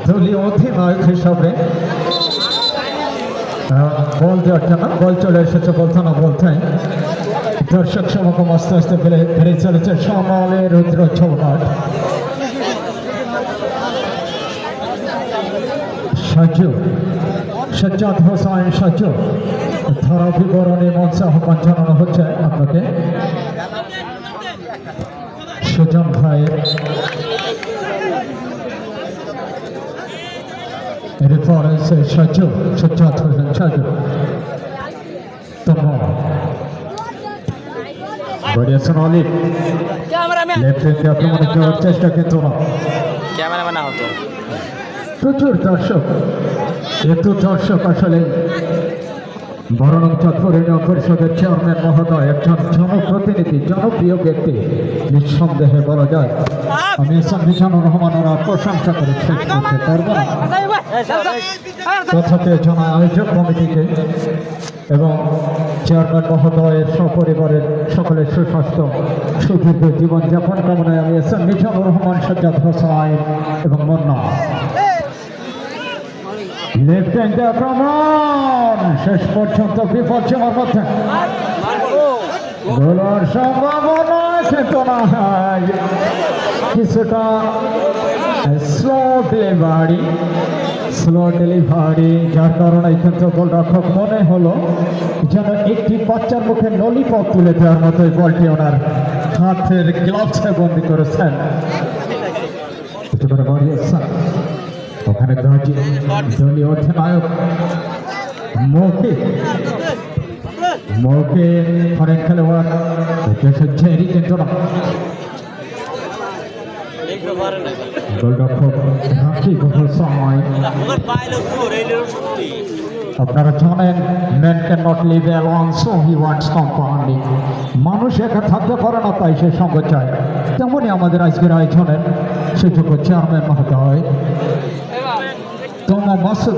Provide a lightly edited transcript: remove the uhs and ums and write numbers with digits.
দলীয় অধিনায়ক হিসাবে বল দেওয়াটা না, বল চলে এসেছে বলতে না বলতে দর্শক সমাগম আস্তে আস্তে বেড়ে চলেছে। সোনালী রুদ্র চৌহাট সাজু সজ্জাদ হোসাইন সাজু ধারা বিবরণী মঞ্চে আহ্বান জানানো হচ্ছে আপনাকে। সুজন ভাইয়ের রেফারেন্সে সাজু সজ্জাদ হোসেন সাজু তোমার बढ़िया सोनाली लेफ्ट हैंड आक्रमण করার চেষ্টা কিন্তু না, ক্যামেরাম্যান আহত। প্রচুর দর্শক, এত দর্শক আসলে বরং চত্বর ইউনিয়ন পরিষদের চেয়ারম্যান মহোদয় একজন জনপ্রতিনিধি, জনপ্রিয় ব্যক্তি নিঃসন্দেহে বলা যায়। আমি মিজানুর রহমানের প্রশংসা করে শেষ করতে পারবো না, তথাপি জনা আয়োজক কমিটিকে এবং চেয়ারম্যান মহোদয়ের সপরিবারের সকলের সুস্বাস্থ্য সুদীর্ঘ জীবনযাপন কামনায় আমি মিজানুর রহমান, সজ্জাদ হোসাইন এবং মন্না। লেফট হ্যান্ড আক্রমণ শেষ পর্যন্ত বিপর্যয়ের মধ্যে গোলার সম্ভাবনা কিন্তু না হয়, কিছুটা স্লো ডেলিভারি, যার কারণে কিন্তু গোলরক্ষক মনে হলো যেন একটি বাচ্চার মুখে ললিপপ তুলে দেওয়ার মতোই বলটি ওনার হাতের গ্লাভসে বন্দি করেছেন। ওখানে দলীয় অধিনায়ক মৌকে ফরেন খেলোয়াড় দেশের ছেড়ি কিন্তু না, গোলরক্ষক রাখি বহু সময়। আপনারা জানেন man can not live alone so he wants company, মানুষ একা থাকতে পারে না তাই সে সঙ্গ চায়। তেমনই আমাদের আজকের আয়োজনের সুযোগ্য চেয়ারম্যান মহোদয় তোমা মাসুদ